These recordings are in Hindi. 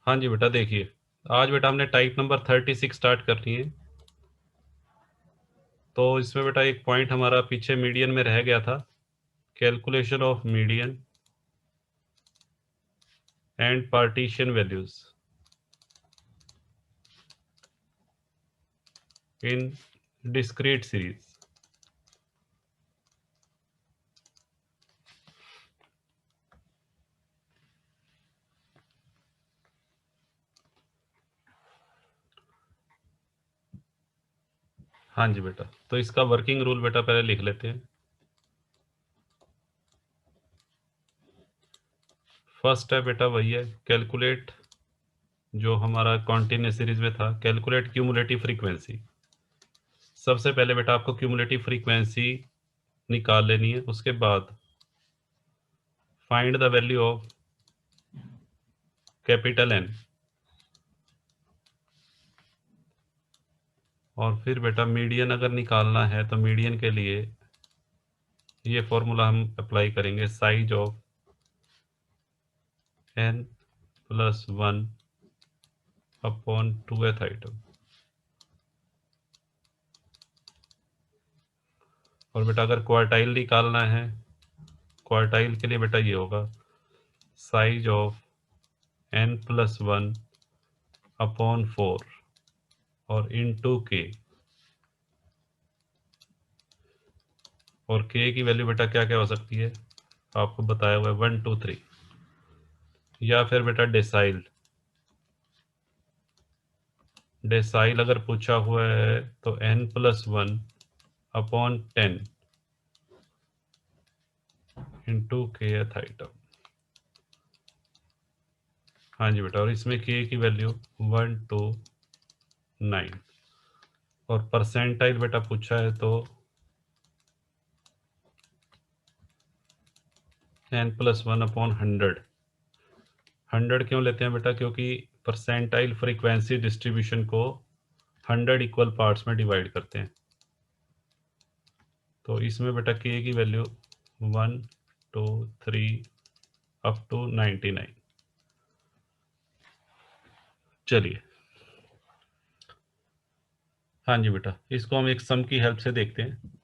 हाँ जी बेटा, देखिए आज बेटा हमने टाइप नंबर 36 स्टार्ट करनी है। तो इसमें बेटा एक पॉइंट हमारा पीछे मीडियन में रह गया था, calculation of median and partition values in discrete series. हाँ जी बेटा, तो इसका वर्किंग रूल बेटा पहले लिख लेते हैं। फर्स्ट है बेटा वही है, कैलकुलेट, जो हमारा कॉन्टिन्यूस सीरीज में था, कैलकुलेट क्यूमुलेटिव फ्रीक्वेंसी। सबसे पहले बेटा आपको क्यूमुलेटिव फ्रीक्वेंसी निकाल लेनी है, उसके बाद find the value of capital N, और फिर बेटा मीडियन अगर निकालना है तो मीडियन के लिए ये फॉर्मूला हम अप्लाई करेंगे, size of n plus 1 upon 2th item. और बेटा अगर क्वार्टाइल निकालना है, क्वार्टाइल के लिए बेटा ये होगा size of n plus 1 upon 4 और इनटू k। और k की वैल्यू बेटा क्या क्या हो सकती है, आपको बताया हुआ है 1 2 3। या फिर बेटा डेसाइल, डेसाइल अगर पूछा हुआ है तो n plus 1 upon 10 into kth item. हाँ जी बेटा, और इसमें k की वैल्यू 1 2 9। और परसेंटाइल बेटा पूछा है तो n प्लस 1 अपॉन 100। 100 क्यों लेते हैं बेटा, क्योंकि परसेंटाइल फ्रीक्वेंसी डिस्ट्रीब्यूशन को 100 इक्वल पार्ट्स में डिवाइड करते हैं। तो इसमें बेटा k की वैल्यू 1 2 3 अप टू 99। चलिए, हाँ जी बेटा, इसको हम एक सम की हेल्प से देखते हैं।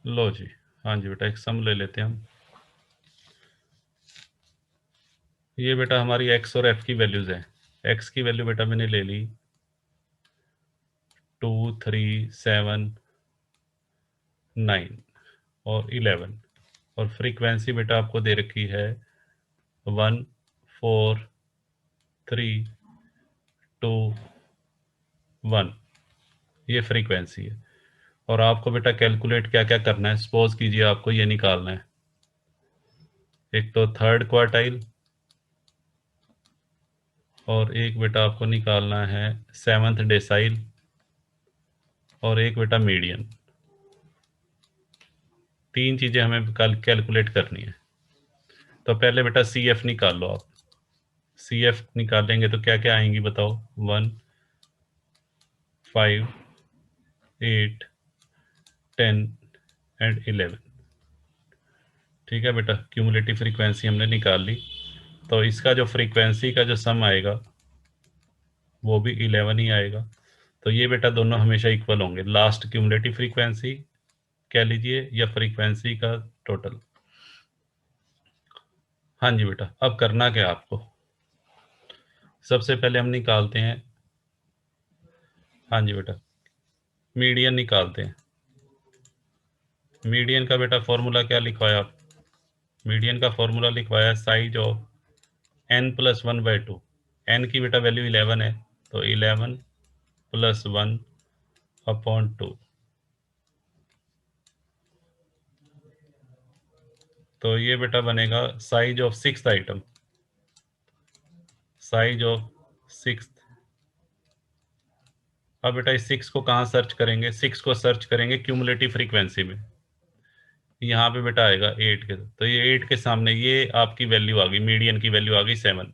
लो जी, हाँ जी बेटा, एक सम ले लेते हैं हम। ये बेटा हमारी x और f की वैल्यूज है। x की वैल्यू बेटा मैंने ले ली 2 3 7 9 और 11। और फ्रीक्वेंसी बेटा आपको दे रखी है 1 4 3 2 1। ये फ्रीक्वेंसी है। और आपको बेटा कैलकुलेट क्या क्या करना है, सपोज कीजिए आपको ये निकालना है। एक तो थर्ड क्वार्टाइल, और एक बेटा आपको निकालना है सेवंथ डेसाइल, और एक बेटा मीडियन। तीन चीज़ें हमें कल कैलकुलेट करनी है। तो पहले बेटा सी एफ निकाल लो आप। सी एफ निकालेंगे तो क्या क्या आएंगी बताओ, 1 5 8 10 एंड 11। ठीक है बेटा, क्यूमुलेटिव फ्रीक्वेंसी हमने निकाल ली। तो इसका जो फ्रीक्वेंसी का जो सम आएगा वो भी 11 ही आएगा। तो ये बेटा दोनों हमेशा इक्वल होंगे, लास्ट क्यूमुलेटिव फ्रीक्वेंसी कह लीजिए या फ्रीक्वेंसी का टोटल। हाँ जी बेटा, अब करना क्या आपको, सबसे पहले हम निकालते हैं, हाँ जी बेटा, मीडियन निकालते हैं। मीडियन का बेटा फॉर्मूला क्या लिखवाया आप, मीडियन का फॉर्मूला लिखवाया size of n plus 1/2। N की बेटा वैल्यू 11 है, तो 11 प्लस 1 अपॉन 2। तो ये बेटा बनेगा size of sixth item, size of sixth. अब बेटा इस 6 को कहाँ सर्च करेंगे, 6 को सर्च करेंगे क्यूमुलेटिव फ्रीक्वेंसी में। यहाँ पे बेटा आएगा 8 के, तो ये 8 के सामने ये आपकी वैल्यू आ गई, मीडियन की वैल्यू आ गई 7।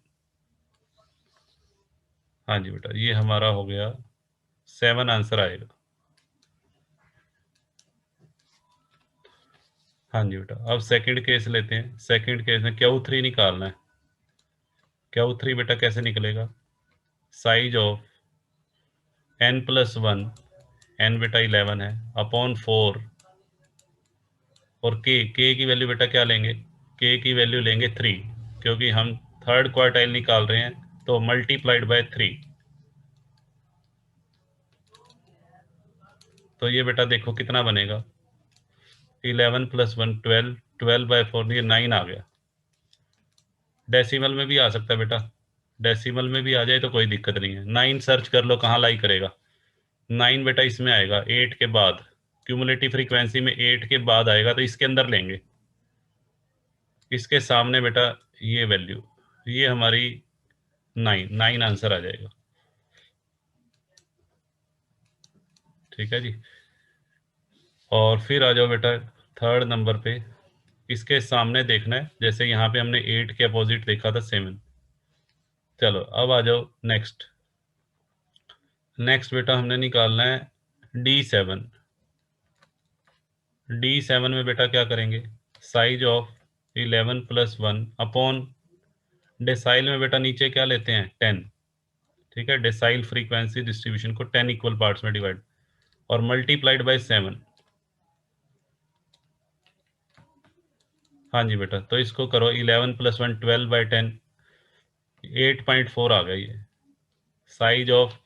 हाँ जी बेटा, ये हमारा हो गया 7 आंसर आएगा। हाँ जी बेटा, अब सेकंड केस लेते हैं। सेकंड केस में क्यू थ्री निकालना है। क्यू थ्री बेटा कैसे निकलेगा? Size of n plus one, N बेटा 11 है, अपॉन 4, और के की वैल्यू बेटा क्या लेंगे? के की वैल्यू लेंगे 3, क्योंकि हम थर्ड क्वार्टाइल निकाल रहे हैं, तो मल्टीप्लाइड बाय 3। तो ये बेटा देखो कितना बनेगा, 11 प्लस वन 12, 12/4, ये 9 आ गया। डेसिमल में भी आ सकता है बेटा, डेसिमल में भी आ जाए तो कोई दिक्कत नहीं है। 9 सर्च कर लो कहाँ लाई करेगा। 9 बेटा इसमें आएगा 8 के बाद, क्यूमुलेटिव फ्रीक्वेंसी में 8 के बाद आएगा, तो इसके अंदर लेंगे। इसके सामने बेटा ये वैल्यू, ये हमारी 9 आंसर आ जाएगा। ठीक है जी। और फिर आ जाओ बेटा थर्ड नंबर पे। इसके सामने देखना है, जैसे यहाँ पे हमने 8 के अपोजिट देखा था 7। चलो अब आ जाओ नेक्स्ट। नेक्स्ट बेटा हमने निकालना है D7। D7 में बेटा क्या करेंगे? Size of 11 plus one upon, decyl में बेटा नीचे क्या लेते हैं? 10। ठीक है, डेसाइल फ्रीक्वेंसी डिस्ट्रीब्यूशन को 10 इक्वल पार्ट्स में डिवाइड, और मल्टीप्लाइड बाय 7। हाँ जी बेटा, तो इसको करो 11 प्लस वन 12/10, 8.4 आ गया ये। साइज ऑफ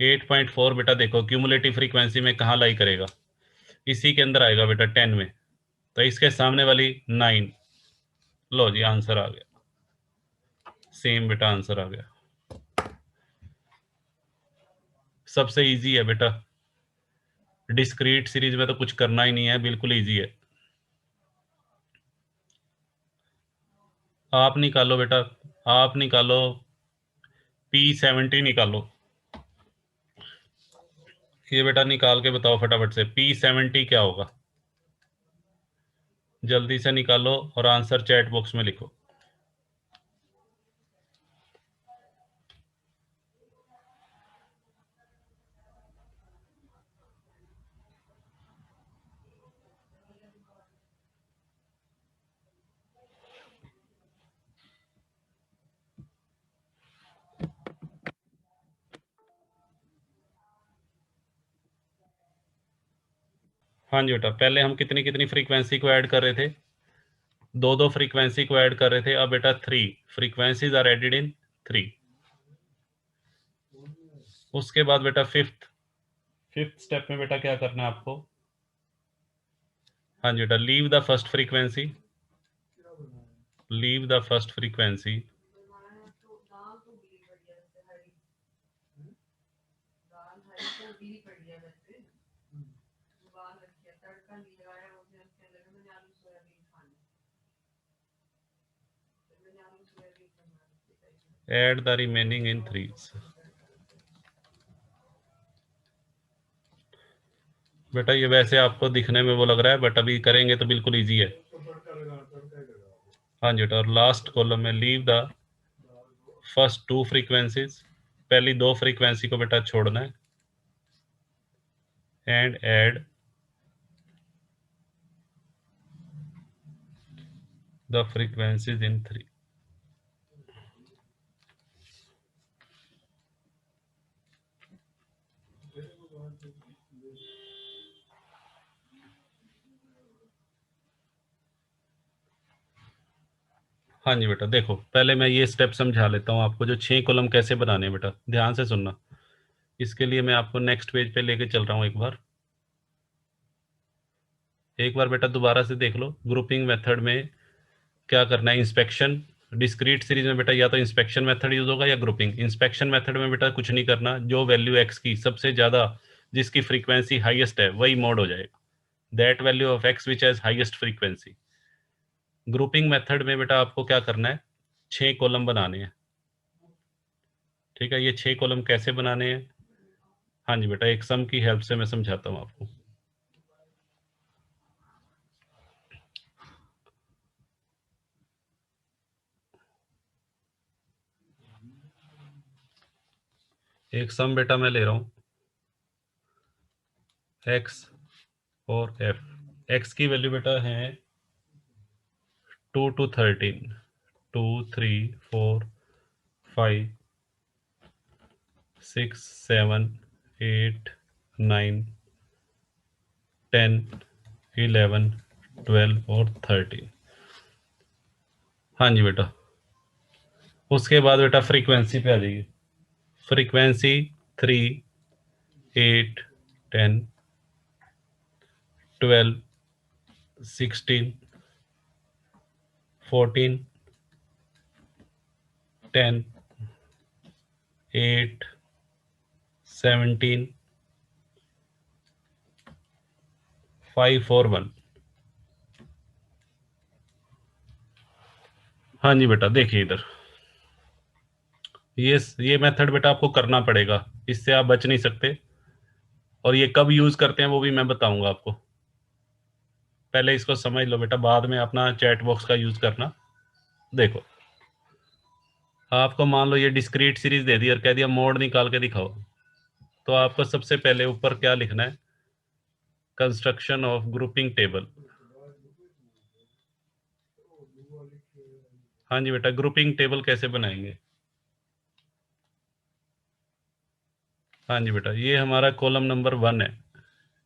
8.4 बेटा देखो क्यूमुलेटिव फ्रीक्वेंसी में कहाँ लाई करेगा? इसी के अंदर आएगा बेटा 10 में, तो इसके सामने वाली 9। लो जी आंसर आ गया, सेम बेटा आंसर आ गया। सबसे इजी है बेटा, डिस्क्रीट सीरीज में तो कुछ करना ही नहीं है, बिल्कुल इजी है। आप निकालो बेटा, आप निकालो P70 निकालो। ये बेटा निकाल के बताओ फटाफट से, P70 क्या होगा? जल्दी से निकालो और आंसर चैट बॉक्स में लिखो। हाँ जी बेटा, पहले हम कितनी कितनी फ्रीक्वेंसी को ऐड कर रहे थे? दो दो फ्रीक्वेंसी को ऐड कर रहे थे। अब बेटा 3 फ्रीक्वेंसीज आर एडेड इन 3। उसके बाद बेटा फिफ्थ फिफ्थ स्टेप में बेटा क्या करना है आपको? हाँ जी बेटा, leave the first frequency, leave the first frequency, add the remaining in 3। बेटा ये वैसे आपको दिखने में वो लग रहा है, बट अभी करेंगे तो बिल्कुल इजी है। हाँ जी बेटा, और लास्ट कॉलम में लीव द फर्स्ट 2 फ्रीक्वेंसीज, पहली 2 फ्रीक्वेंसी को बेटा छोड़ना है, एंड ऐड द फ्रीक्वेंसीज इन 3। हाँ जी बेटा, देखो पहले मैं ये स्टेप समझा लेता हूँ आपको, जो 6 कॉलम कैसे बनाने हैं बेटा, ध्यान से सुनना। इसके लिए मैं आपको नेक्स्ट पेज पे लेके चल रहा हूँ। एक बार बेटा दोबारा से देख लो। ग्रुपिंग मेथड में क्या करना है? इंस्पेक्शन। डिस्क्रीट सीरीज में बेटा या तो इंस्पेक्शन मेथड यूज होगा या ग्रुपिंग। इंस्पेक्शन मेथड में बेटा कुछ नहीं करना, जो वैल्यू एक्स की सबसे ज्यादा, जिसकी फ्रीक्वेंसी हाईएस्ट है, वही मोड हो जाएगा। That value of x which has highest frequency. Grouping method में बेटा आपको क्या करना है? 6 कॉलम बनाने हैं। ठीक है, ये 6 कॉलम कैसे बनाने हैं? हाँ जी बेटा, एक सम की हेल्प से मैं समझाता हूँ आपको। एक सम बेटा मैं ले रहा हूँ x और f। x की वैल्यू बेटा है 2 to 13, 2 3 4 5 6 7 8 9 10 11 12 और 13। हाँ जी बेटा। उसके बाद बेटा फ्रीक्वेंसी पे आ जाइए। फ्रीक्वेंसी 3 8 10 12 16 14 10 8 17 5 4 1। हाँ जी बेटा देखिए इधर, ये मेथड बेटा आपको करना पड़ेगा, इससे आप बच नहीं सकते। और ये कब यूज करते हैं वो भी मैं बताऊंगा आपको। पहले इसको समझ लो बेटा, बाद में अपना चैट बॉक्स का यूज करना। देखो, आपको मान लो ये डिस्क्रीट सीरीज दे दी और कह दिया मोड निकाल के दिखाओ, तो आपको सबसे पहले ऊपर क्या लिखना है, कंस्ट्रक्शन ऑफ ग्रुपिंग टेबल। हाँ जी बेटा, ग्रुपिंग टेबल कैसे बनाएंगे। हाँ जी बेटा, ये हमारा कॉलम नंबर 1 है,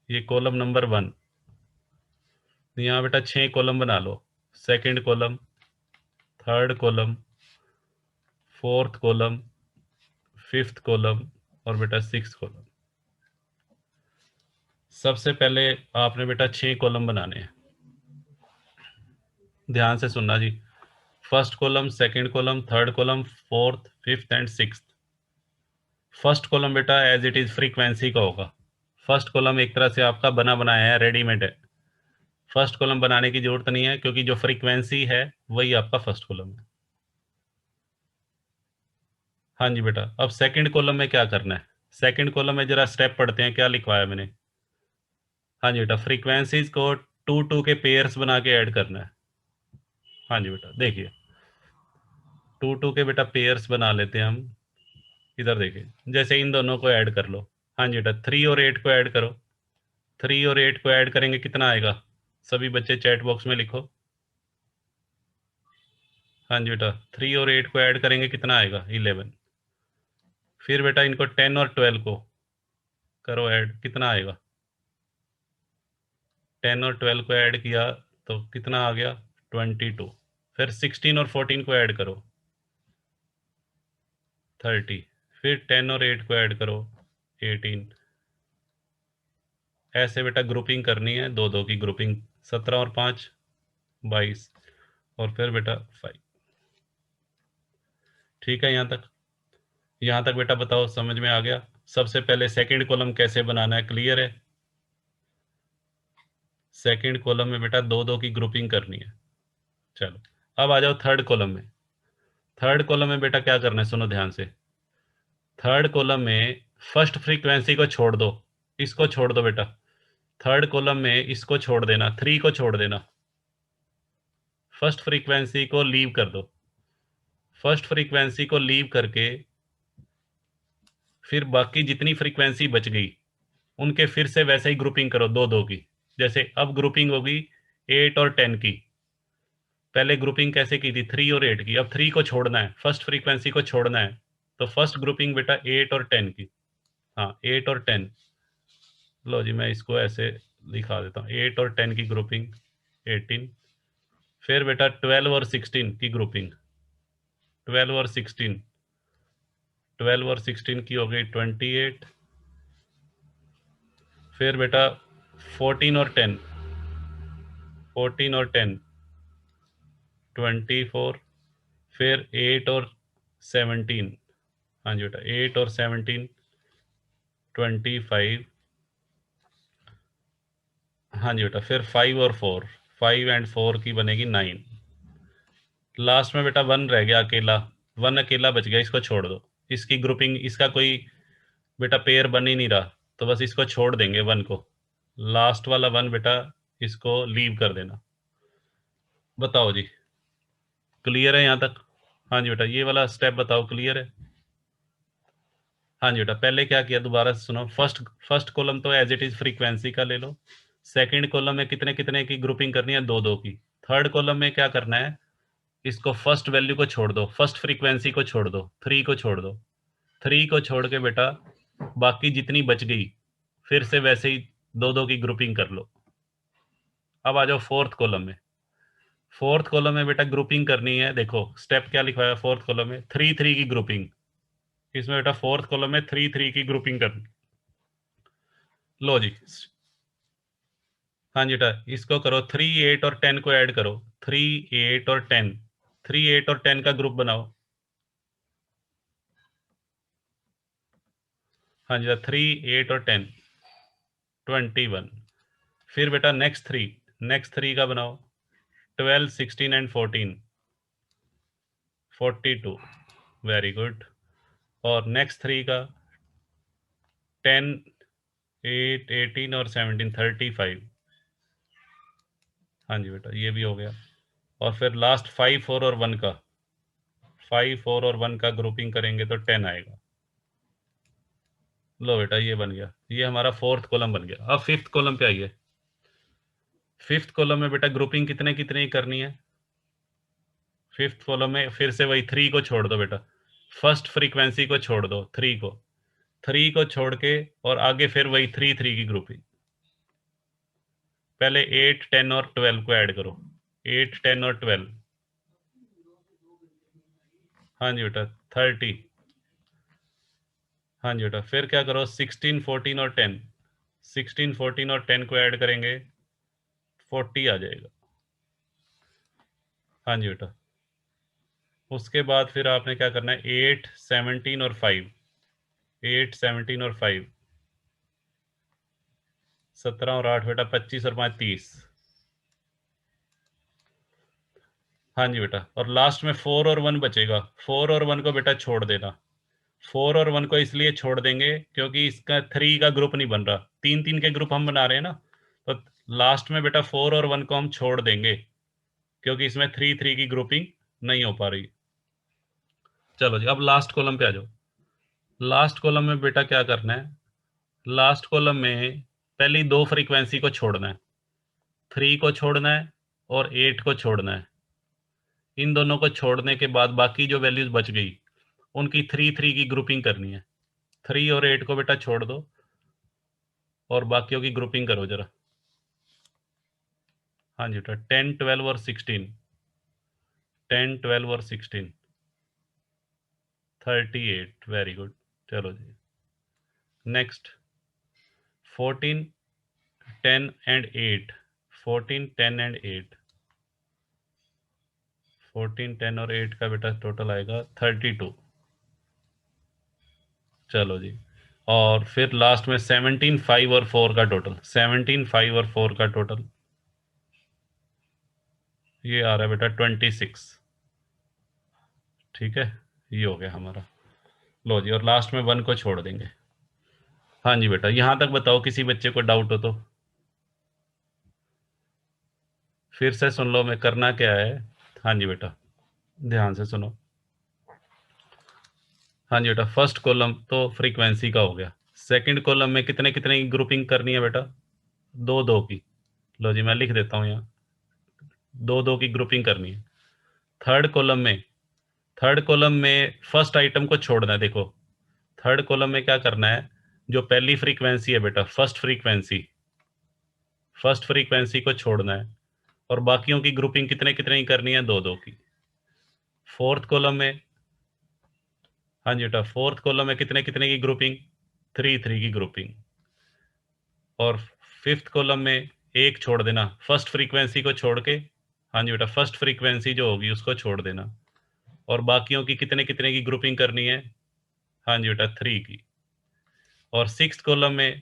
ये कॉलम नंबर 1। यहाँ बेटा 6 कॉलम बना लो। Second column, third column, fourth column, fifth column और बेटा सिक्स कॉलम। सबसे पहले आपने बेटा 6 कॉलम बनाने हैं, ध्यान से सुनना जी। First column, second column, third column, fourth, fifth and sixth. First column बेटा एज इट इज फ्रीक्वेंसी का होगा। फर्स्ट कॉलम एक तरह से आपका बना बनाया है, रेडीमेड है। फर्स्ट कॉलम बनाने की जरूरत नहीं है, क्योंकि जो फ्रीक्वेंसी है वही आपका फर्स्ट कॉलम है। हाँ जी बेटा, अब सेकंड कॉलम में क्या करना है। सेकंड कॉलम में जरा स्टेप पढ़ते हैं, क्या लिखवाया मैंने। हाँ जी बेटा, फ्रीक्वेंसीज को 2 2 के पेयर्स बना के ऐड करना है। हाँ जी बेटा देखिए, 2 2 के बेटा पेयर्स बना लेते हैं हम। इधर देखिए, जैसे इन दोनों को ऐड कर लो। हाँ जी बेटा, 3 और 8 को ऐड करो। 3 और 8 को ऐड करेंगे कितना आएगा, सभी बच्चे चैट बॉक्स में लिखो। हाँ जी बेटा, 3 और 8 को ऐड करेंगे कितना आएगा, 11। फिर बेटा इनको 10 और 12 को करो ऐड, कितना आएगा। 10 और 12 को ऐड किया तो कितना आ गया, 22। फिर 16 और 14 को ऐड करो, 30। फिर 10 और 8 को ऐड करो, 18। ऐसे बेटा ग्रुपिंग करनी है, दो दो की ग्रुपिंग। 17 और 5 22 और फिर बेटा 5। ठीक है, यहाँ तक बेटा बताओ समझ में आ गया। सबसे पहले सेकंड कॉलम कैसे बनाना है, क्लियर है। सेकंड कॉलम में बेटा दो दो की ग्रुपिंग करनी है। चलो, अब आ जाओ थर्ड कॉलम में। थर्ड कॉलम में बेटा क्या करना है, सुनो ध्यान से। थर्ड कॉलम में फर्स्ट फ्रीक्वेंसी को छोड़ दो, इसको छोड़ दो बेटा। थर्ड कॉलम में इसको छोड़ देना, 3 को छोड़ देना। फर्स्ट फ्रीक्वेंसी को लीव कर दो। फर्स्ट फ्रीक्वेंसी को लीव करके फिर बाकी जितनी फ्रीक्वेंसी बच गई उनके फिर से वैसे ही ग्रुपिंग करो, दो दो की। जैसे अब ग्रुपिंग होगी 8 और 10 की। पहले ग्रुपिंग कैसे की थी, 3 और 8 की। अब 3 को छोड़ना है, फर्स्ट फ्रीक्वेंसी को छोड़ना है, तो फर्स्ट ग्रुपिंग बेटा 8 और 10 की। हाँ, 8 और 10। लो जी, मैं इसको ऐसे दिखा देता हूँ, 8 और 10 की ग्रुपिंग 18। फिर बेटा 12 और 16 की ग्रुपिंग, 12 और 16। 12 और 16 की हो गई 28। फिर बेटा 14 और 10, 14 और 10 24। फिर 8 और 17। हाँ जी बेटा, 8 और 17 25। हाँ जी बेटा, फिर 5 और 4, 5 एंड 4 की बनेगी 9। लास्ट में बेटा 1 रह गया अकेला, 1 अकेला बच गया, इसको छोड़ दो। इसकी ग्रुपिंग, इसका कोई बेटा पेयर बन ही नहीं रहा, तो बस इसको छोड़ देंगे 1 को। लास्ट वाला 1 बेटा इसको लीव कर देना। बताओ जी, क्लियर है यहाँ तक। हाँ जी बेटा, ये वाला स्टेप बताओ, क्लियर है। हाँ जी बेटा, पहले क्या किया दोबारा से सुनो। फर्स्ट कॉलम तो एज इट इज फ्रीक्वेंसी का ले लो। सेकंड कॉलम में कितने कितने की ग्रुपिंग करनी है, दो दो की। थर्ड कॉलम में क्या करना है, इसको फर्स्ट वैल्यू को छोड़ दो, फर्स्ट फ्रीक्वेंसी को छोड़ दो, 3 को छोड़ दो। 3 को छोड़ के बेटा बाकी जितनी बच गई फिर से वैसे ही दो दो की ग्रुपिंग कर लो। अब आ जाओ फोर्थ कॉलम में। फोर्थ कॉलम में बेटा ग्रुपिंग करनी है, देखो स्टेप क्या लिखा है फोर्थ कॉलम में, 3 3 की ग्रुपिंग। इसमें बेटा फोर्थ कॉलम में 3 3 की ग्रुपिंग करनी। लो जी, हाँ जी बेटा, इसको करो, 3 8 और 10 को ऐड करो, 3 8 और 10, 3 8 और 10 का ग्रुप बनाओ। हाँ जी, 3 8 और 10 21। फिर बेटा नेक्स्ट थ्री का बनाओ, 12 16 एंड 14 42। Very good. और नेक्स्ट थ्री का 10 8 18 और 17 35। हाँ जी बेटा, ये भी हो गया। और फिर लास्ट 5 4 और 1 का, 5 4 और 1 का ग्रुपिंग करेंगे तो 10 आएगा। लो बेटा, ये बन गया, ये हमारा फोर्थ कॉलम बन गया। अब फिफ्थ कॉलम पे आइए। फिफ्थ कॉलम में बेटा ग्रुपिंग कितने कितने ही करनी है। फिफ्थ कॉलम में फिर से वही 3 को छोड़ दो बेटा, फर्स्ट फ्रीक्वेंसी को छोड़ दो, 3 को छोड़ के और आगे फिर वही 3 3 की ग्रुपिंग। पहले 8 10 और 12 को ऐड करो, 8 10 और 12। हाँ जी बेटा, 30। हाँ जी बेटा, फिर क्या करो, 16 14 और 10, 16 14 और 10 को ऐड करेंगे 40 आ जाएगा। हाँ जी बेटा, उसके बाद फिर आपने क्या करना है, 8 17 और 5, 8 17 और 5, 17 और 8 बेटा 25 और 5 30। हाँ जी बेटा, और लास्ट में 4 और 1 बचेगा, 4 और 1 को बेटा छोड़ देना। 4 और 1 को इसलिए छोड़ देंगे क्योंकि इसका 3 का ग्रुप नहीं बन रहा, 3 3 के ग्रुप हम बना रहे हैं ना, तो लास्ट में बेटा 4 और 1 को हम छोड़ देंगे क्योंकि इसमें 3 3 की ग्रुपिंग नहीं हो पा रही। चलो जी, अब लास्ट कॉलम पे आ जाओ। लास्ट कॉलम में बेटा क्या करना है, लास्ट कॉलम में पहली दो फ्रीक्वेंसी को छोड़ना है, 3 को छोड़ना है और 8 को छोड़ना है। इन दोनों को छोड़ने के बाद बाकी जो वैल्यूज बच गई उनकी 3 3 की ग्रुपिंग करनी है। 3 और 8 को बेटा छोड़ दो और बाकियों की ग्रुपिंग करो जरा। हाँ जी बेटा, 10 12 और 16, 10 12 और 16 38। Very good. चलो जी, नेक्स्ट 14 10 एंड 8, 14 10 एंड 8, 14 10 और 8 का बेटा टोटल आएगा 32। चलो जी, और फिर लास्ट में 17 5 और 4 का टोटल, 17 5 और 4 का टोटल ये आ रहा है बेटा 26। ठीक है, ये हो गया हमारा। लो जी, और लास्ट में 1 को छोड़ देंगे। हाँ जी बेटा, यहां तक बताओ किसी बच्चे को डाउट हो तो फिर से सुन लो, मैं करना क्या है। हाँ जी बेटा, ध्यान से सुनो। हाँ जी बेटा, फर्स्ट कॉलम तो फ्रीक्वेंसी का हो गया। सेकंड कॉलम में कितने कितने की ग्रुपिंग करनी है बेटा, दो दो की। लो जी, मैं लिख देता हूँ यहाँ, दो दो की ग्रुपिंग करनी है। थर्ड कॉलम में थर्ड कॉलम में फर्स्ट आइटम को छोड़ना है। देखो थर्ड कॉलम में क्या करना है, जो पहली फ्रीक्वेंसी है बेटा, फर्स्ट फ्रीक्वेंसी को छोड़ना है और बाकियों की ग्रुपिंग कितने कितने की करनी है, दो दो की। फोर्थ कॉलम में, हाँ जी बेटा, फोर्थ कॉलम में कितने कितने की ग्रुपिंग, 3 3 की ग्रुपिंग। और फिफ्थ कॉलम में एक छोड़ देना, फर्स्ट फ्रीक्वेंसी को छोड़ के। हाँ जी बेटा, फर्स्ट फ्रीक्वेंसी जो होगी उसको छोड़ देना और बाकियों की कितने कितने की ग्रुपिंग करनी है, हाँ जी बेटा 3 की। और सिक्स्थ कॉलम में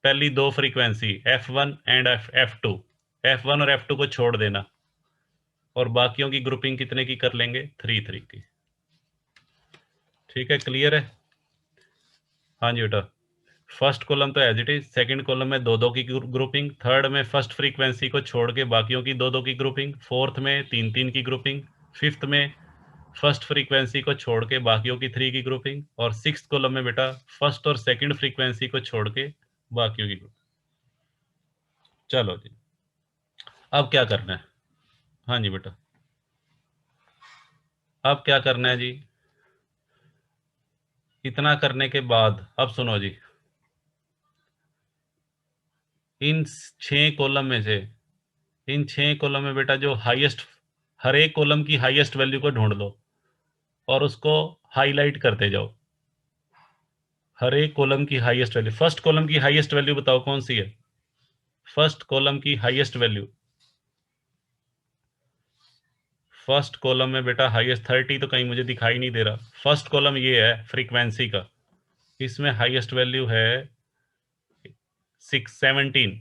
पहली दो frequency F1 and F2, F1 और F2 को छोड़ देना और बाकियों की ग्रुपिंग कितने की कर लेंगे, 3 3 की। ठीक है, क्लियर है। हाँ जी बेटा, फर्स्ट कॉलम तो as it is, second column में दो दो की ग्रुपिंग, थर्ड में फर्स्ट फ्रीक्वेंसी को छोड़ के बाकियों की दो दो की ग्रुपिंग, फोर्थ में तीन तीन की ग्रुपिंग, फिफ्थ में फर्स्ट फ्रीक्वेंसी को छोड़ के बाकियों की 3 की ग्रुपिंग, और 6th कॉलम में बेटा फर्स्ट और सेकंड फ्रीक्वेंसी को छोड़ के बाकियों की ग्रुपिंग। चलो जी, अब क्या करना है? हाँ जी बेटा, अब क्या करना है जी? इतना करने के बाद अब सुनो जी, इन 6 कॉलम में से, इन 6 कॉलम में बेटा जो हाईएस्ट, हर एक कॉलम की हाईएस्ट वैल्यू को ढूंढ लो और उसको हाईलाइट करते जाओ। हर एक कॉलम की हाईएस्ट वैल्यू, फर्स्ट कॉलम की हाईएस्ट वैल्यू बताओ कौन सी है? फर्स्ट कॉलम की हाईएस्ट वैल्यू, फर्स्ट कॉलम में बेटा हाईएस्ट 30 तो कहीं मुझे दिखाई नहीं दे रहा। फर्स्ट कॉलम ये है फ्रीक्वेंसी का, इसमें हाईएस्ट वैल्यू है 17।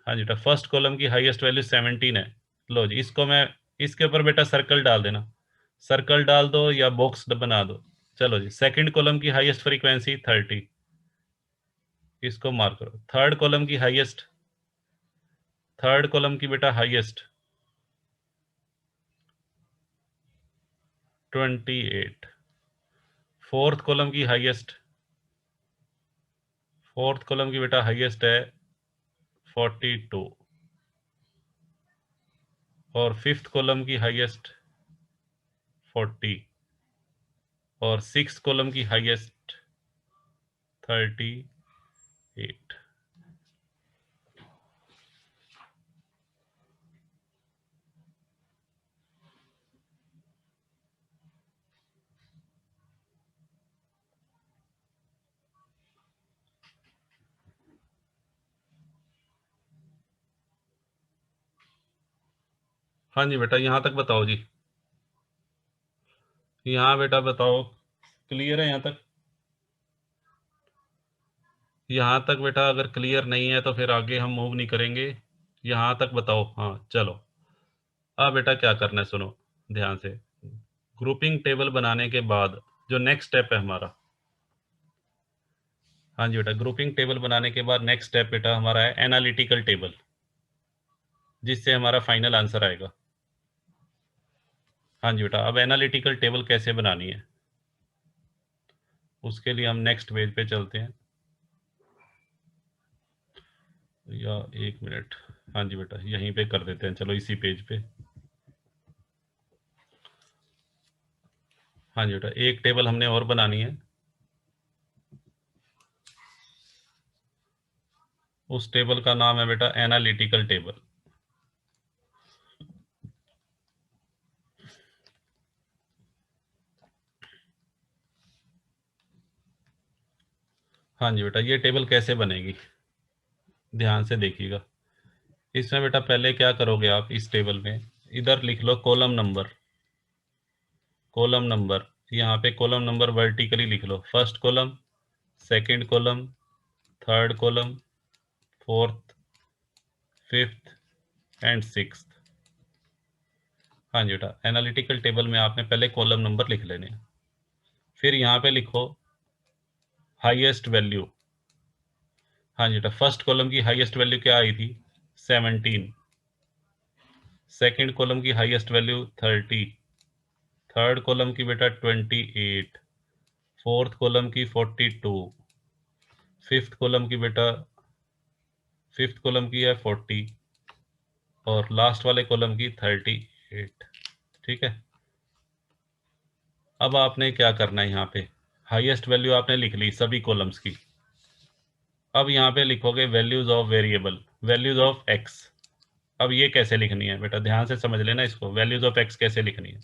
हाँ जी बेटा, फर्स्ट कॉलम की हाईएस्ट वैल्यू 17 है। लो जी, इसको मैं, इसके ऊपर बेटा सर्कल डाल देना, सर्कल डाल दो या बॉक्स बना दो। चलो जी, सेकंड कॉलम की हाईएस्ट फ्रीक्वेंसी 30, इसको मार्क करो। थर्ड कॉलम की हाईएस्ट, थर्ड कॉलम की बेटा हाईएस्ट 28। फोर्थ कॉलम की हाईएस्ट, फोर्थ कॉलम की बेटा हाईएस्ट है 42, और फिफ्थ कॉलम की हाईएस्ट 40, और सिक्स कॉलम की हाईएस्ट 38। हाँ जी बेटा, यहाँ तक बताओ जी, यहाँ बेटा बताओ, क्लियर है यहाँ तक? यहाँ तक बेटा अगर क्लियर नहीं है तो फिर आगे हम मूव नहीं करेंगे। यहाँ तक बताओ, हाँ चलो। अब बेटा क्या करना है, सुनो ध्यान से। ग्रुपिंग टेबल बनाने के बाद जो नेक्स्ट स्टेप है हमारा, हाँ जी बेटा, ग्रुपिंग टेबल बनाने के बाद नेक्स्ट स्टेप बेटा हमारा है एनालिटिकल टेबल, जिससे हमारा फाइनल आंसर आएगा। हाँ जी बेटा, अब एनालिटिकल टेबल कैसे बनानी है, उसके लिए हम नेक्स्ट पेज पे चलते हैं। या एक मिनट, हाँ जी बेटा यहीं पे कर देते हैं, चलो इसी पेज पे। हाँ जी बेटा, एक टेबल हमने और बनानी है, उस टेबल का नाम है बेटा एनालिटिकल टेबल। हाँ जी बेटा, ये टेबल कैसे बनेगी, ध्यान से देखिएगा। इसमें बेटा पहले क्या करोगे आप, इस टेबल में इधर लिख लो कॉलम नंबर, कॉलम नंबर, यहाँ पे कॉलम नंबर वर्टिकली लिख लो। First column, second column, third column, fourth, fifth and sixth. हाँ जी बेटा, एनालिटिकल टेबल में आपने पहले कॉलम नंबर लिख लेने हैं, फिर यहाँ पे लिखो हाईएस्ट वैल्यू। हाँ जी बेटा, फर्स्ट कॉलम की हाईएस्ट वैल्यू क्या आई थी? 17। सेकंड कॉलम की हाईएस्ट वैल्यू 30, थर्ड कॉलम की बेटा 28, फोर्थ कॉलम की 42, फिफ्थ कॉलम की बेटा, फिफ्थ कॉलम की है 40, और लास्ट वाले कॉलम की 38। ठीक है, अब आपने क्या करना है, यहाँ पे हाईएस्ट वैल्यू आपने लिख ली सभी कॉलम्स की। अब यहाँ पे लिखोगे values of variable, values of x. अब ये कैसे लिखनी है बेटा, ध्यान से समझ लेना इसको, वैल्यूज ऑफ एक्स कैसे लिखनी है।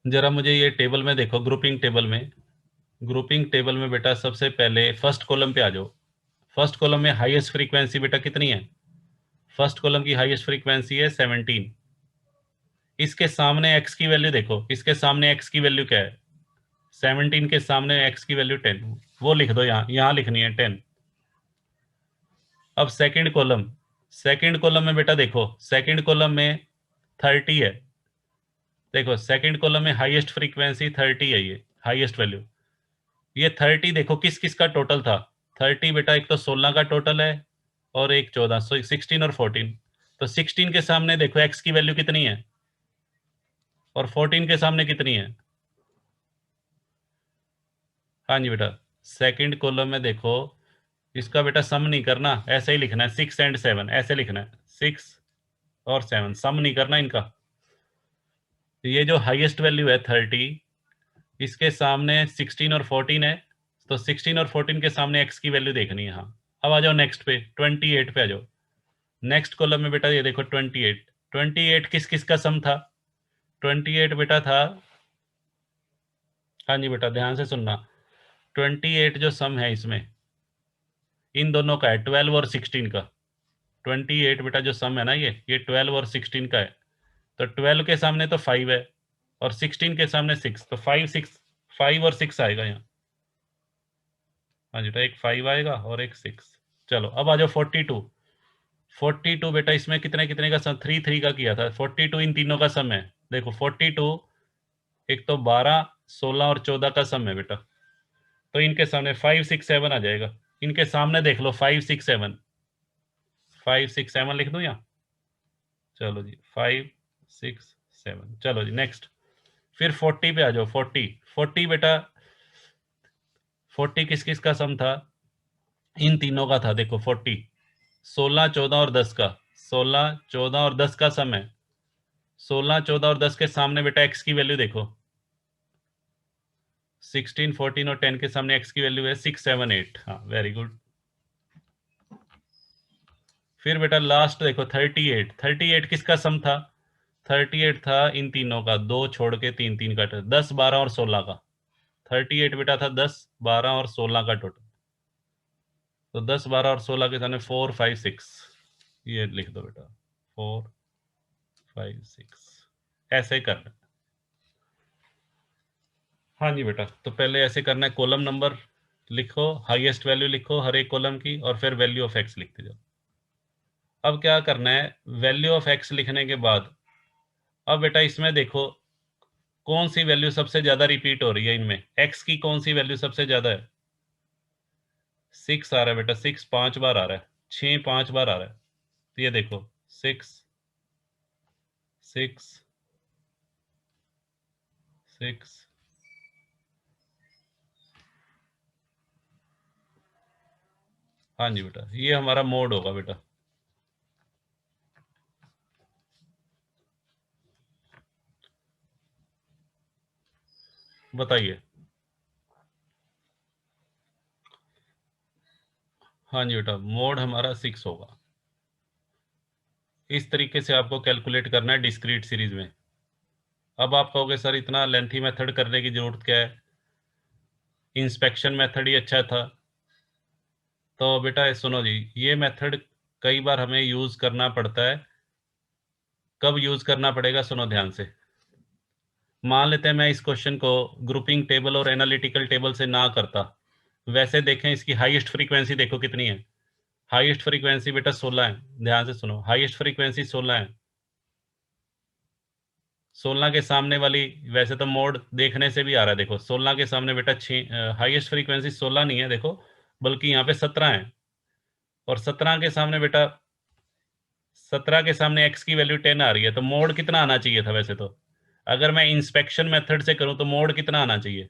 जरा मुझे ये टेबल में देखो, ग्रुपिंग टेबल में, ग्रुपिंग टेबल में बेटा सबसे पहले फर्स्ट कॉलम पे आ जाओ। फर्स्ट कॉलम में हाईएस्ट फ्रीक्वेंसी बेटा कितनी है? फर्स्ट कॉलम की हाईएस्ट फ्रीक्वेंसी है 17। इसके सामने एक्स की वैल्यू देखो, इसके सामने एक्स की वैल्यू क्या है? 17 के सामने एक्स की वैल्यू 10, वो लिख दो, यहाँ यहाँ लिखनी है 10। अब सेकंड कॉलम, सेकंड कॉलम में बेटा देखो, सेकंड कॉलम में 30 है। देखो सेकंड कॉलम में हाईएस्ट फ्रीक्वेंसी 30 है, ये हाईएस्ट वैल्यू। ये 30 देखो किस किस का टोटल था? 30 बेटा एक तो 16 का टोटल है, और एक 14, 16 और 14। तो 16 के सामने देखो x की वैल्यू कितनी है और 14 के सामने कितनी है। हाँ जी बेटा, सेकंड कॉलम में देखो, इसका बेटा सम नहीं करना, ऐसे ही लिखना है 6 एंड 7, ऐसे लिखना है 6 और 7, सम नहीं करना इनका। ये जो हाईएस्ट वैल्यू है 30, इसके सामने 16 और 14 है, तो 16 और 14 के सामने x की वैल्यू देखनी है। हाँ, अब आ जाओ नेक्स्ट पे, 28 पे आ जाओ। नेक्स्ट कॉलम में बेटा ये देखो 28, 28 किस किस का सम था? 28 बेटा था, हाँ जी बेटा ध्यान से सुनना, 28 जो सम है इसमें इन दोनों का है, 12 और 16 का। 28 बेटा जो सम है ना, ये 12 और 16 का है। तो 12 के सामने तो 5 है और 16 के सामने 6, तो 5 और 6 आएगा यहाँ। हाँ जी, तो एक 5 आएगा और एक 6। चलो अब आ जाओ 42। 42 बेटा इसमें कितने कितने का सम, 3 3 का किया था। 42 इन तीनों का सम है। देखो 42 एक तो 12, 16 और 14 का सम है बेटा, तो इनके सामने 5 6 7 आ जाएगा। इनके सामने देख लो 5 6 7, 5 6 7 लिख दूं यहाँ। चलो जी 5 6 7, चलो जी नेक्स्ट। फिर 40 पे आ जाओ। 40 बेटा 40 किस किस का सम था? इन तीनों का था। देखो 40 16 14 और 10 का, 16 14 और 10 का सम है। 16 14 और 10 के सामने बेटा x की वैल्यू देखो, 16 14 और 10 के सामने x की वैल्यू है 6 7 8। हाँ वेरी गुड। फिर बेटा लास्ट देखो 38, 38 किसका सम था? 38 था इन तीनों का, दो छोड़ के तीन तीन का, 10 12 और 16 का। 38 बेटा था 10 12 और 16 का टोटल। तो 10 12 और 16 के सामने 4 5 6, ये लिख दो बेटा 4 5 6, ऐसे करना। हाँ जी बेटा, तो पहले ऐसे करना है, कॉलम नंबर लिखो, हाईएस्ट वैल्यू लिखो हर एक कॉलम की, और फिर वैल्यू ऑफ एक्स लिखते जाओ। अब क्या करना है, वैल्यू ऑफ एक्स लिखने के बाद अब बेटा इसमें देखो कौन सी वैल्यू सबसे ज्यादा रिपीट हो रही है इनमें, एक्स की कौन सी वैल्यू सबसे ज्यादा है? 6 आ रहा है बेटा, 6 5 बार आ रहा है, 6 5 बार आ रहा है। तो ये देखो 6 6 6, हाँ जी बेटा ये हमारा मोड होगा बेटा। बताइए। हाँ जी बेटा, मोड हमारा 6 होगा। इस तरीके से आपको कैलकुलेट करना है डिस्क्रीट सीरीज में। अब आप कहोगे सर इतना लेंथी मेथड करने की जरूरत क्या है, इंस्पेक्शन मेथड ही अच्छा था। तो बेटा सुनो जी, ये मेथड कई बार हमें यूज करना पड़ता है। कब यूज करना पड़ेगा, सुनो ध्यान से। मान लेते हैं मैं इस क्वेश्चन को ग्रुपिंग टेबल और एनालिटिकल टेबल से ना करता, वैसे देखें इसकी हाईएस्ट फ्रीक्वेंसी देखो कितनी है। हाईएस्ट फ्रीक्वेंसी बेटा 16 है, ध्यान से सुनो, हाईएस्ट फ्रीक्वेंसी 16 है। 16 के सामने वाली, वैसे तो मोड देखने से भी आ रहा है, देखो 16 के सामने बेटा 6, हाईएस्ट फ्रीक्वेंसी 16 नहीं है देखो, बल्कि यहाँ पे 17 है। और 17 के सामने बेटा 17 के सामने एक्स की वैल्यू 10 आ रही है, तो मोड कितना आना चाहिए था वैसे तो? अगर मैं इंस्पेक्शन मेथड से करूं तो मोड कितना आना चाहिए?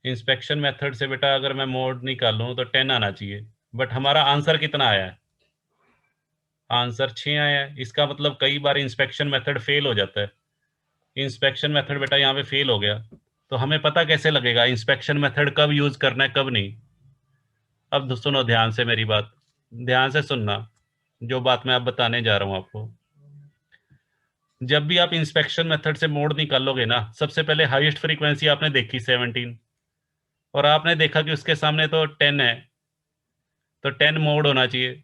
इंस्पेक्शन मेथड से बेटा अगर मैं मोड निकालूं तो 10 आना चाहिए, बट हमारा आंसर कितना आया है? आंसर 6 आया है। इसका मतलब कई बार इंस्पेक्शन मेथड फेल हो जाता है। इंस्पेक्शन मेथड बेटा यहाँ पे फेल हो गया, तो हमें पता कैसे लगेगा इंस्पेक्शन मेथड कब यूज करना है कब नहीं? अब सुनो ध्यान से मेरी बात, ध्यान से सुनना जो बात मैं अब बताने जा रहा हूँ आपको। जब भी आप इंस्पेक्शन मेथड से मोड निकालोगे ना, सबसे पहले हाईएस्ट फ्रीक्वेंसी आपने देखी 17, और आपने देखा कि उसके सामने तो 10 है, तो 10 मोड होना चाहिए।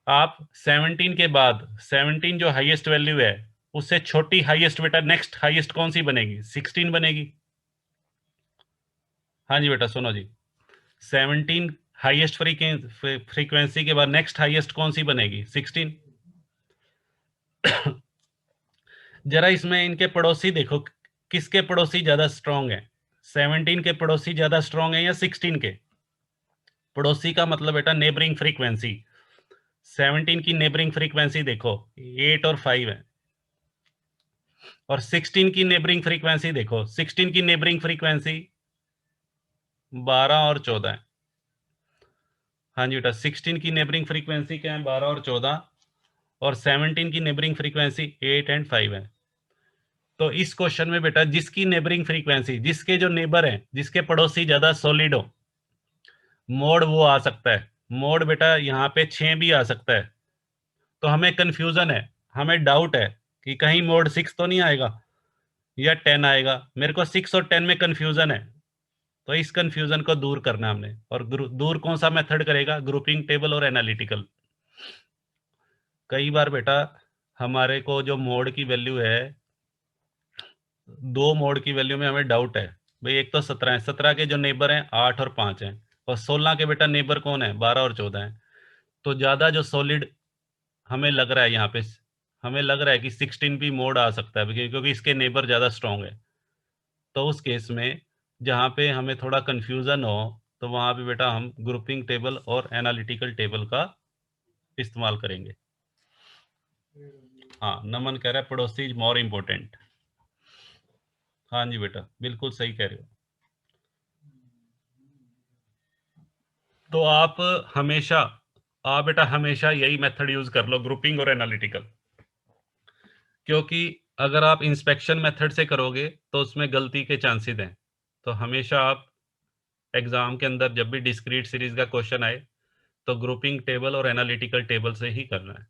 आप 17 के बाद 17 जो हाईएस्ट वैल्यू है, उससे छोटी हाईएस्ट बेटा नेक्स्ट हाईएस्ट कौन सी बनेगी? 16 बनेगी। हाँ जी बेटा सुनो जी, 17 हाईएस्ट फ्रीक्वेंसी के बाद नेक्स्ट हाईएस्ट कौन सी बनेगी? 16। जरा इसमें इनके पड़ोसी देखो, किसके पड़ोसी ज्यादा स्ट्रांग है? 17 के पड़ोसी ज्यादा स्ट्रांग है या 16 के? पड़ोसी का मतलब बेटा नेबरिंग फ्रीक्वेंसी। 17 की नेबरिंग फ्रीक्वेंसी देखो 8 और 5 है, और 16 की नेबरिंग फ्रीक्वेंसी देखो, 16 की नेबरिंग फ्रीक्वेंसी 12 और 14 है। हाँ जी बेटा, 16 की नेबरिंग फ्रीक्वेंसी क्या है, 12 और 14, और 17 की नेबरिंग फ्रीक्वेंसी 8 एंड 5 है। तो इस क्वेश्चन में बेटा जिसकी नेबरिंग फ्रीक्वेंसी, जिसके जो नेबर हैं, जिसके पड़ोसी ज्यादा सॉलिड हो, मोड वो आ सकता है। मोड बेटा यहाँ पे 6 भी आ सकता है। तो हमें कंफ्यूजन है, हमें डाउट है कि कहीं मोड 6 तो नहीं आएगा या 10 आएगा। मेरे को 6 और 10 में कंफ्यूजन है, तो इस कंफ्यूजन को दूर करना हमने। और दूर कौन सा मेथड करेगा, ग्रुपिंग टेबल और एनालिटिकल। कई बार बेटा हमारे को जो मोड की वैल्यू है, 2 मोड की वैल्यू में हमें डाउट है भाई। एक तो 17 है, 17 के जो नेबर हैं 8 और 5 हैं, और 16 के बेटा नेबर कौन है, 12 और 14 है। तो ज्यादा जो सॉलिड हमें लग रहा है यहाँ पे, हमें लग रहा है कि 16 भी मोड आ सकता है, क्योंकि इसके नेबर ज्यादा स्ट्रॉन्ग है। तो उस केस में जहाँ पे हमें थोड़ा कंफ्यूजन हो, तो वहां पे बेटा हम ग्रुपिंग टेबल और एनालिटिकल टेबल का इस्तेमाल करेंगे। हाँ, नमन कह रहा है पड़ोसी इज मोर इम्पोर्टेंट। हाँ जी बेटा, बिल्कुल सही कह रहे हो। तो आप बेटा हमेशा यही मेथड यूज कर लो, ग्रुपिंग और एनालिटिकल। क्योंकि अगर आप इंस्पेक्शन मेथड से करोगे तो उसमें गलती के चांसेस हैं। तो हमेशा आप एग्जाम के अंदर जब भी डिस्क्रीट सीरीज का क्वेश्चन आए, तो ग्रुपिंग टेबल और एनालिटिकल टेबल से ही करना है।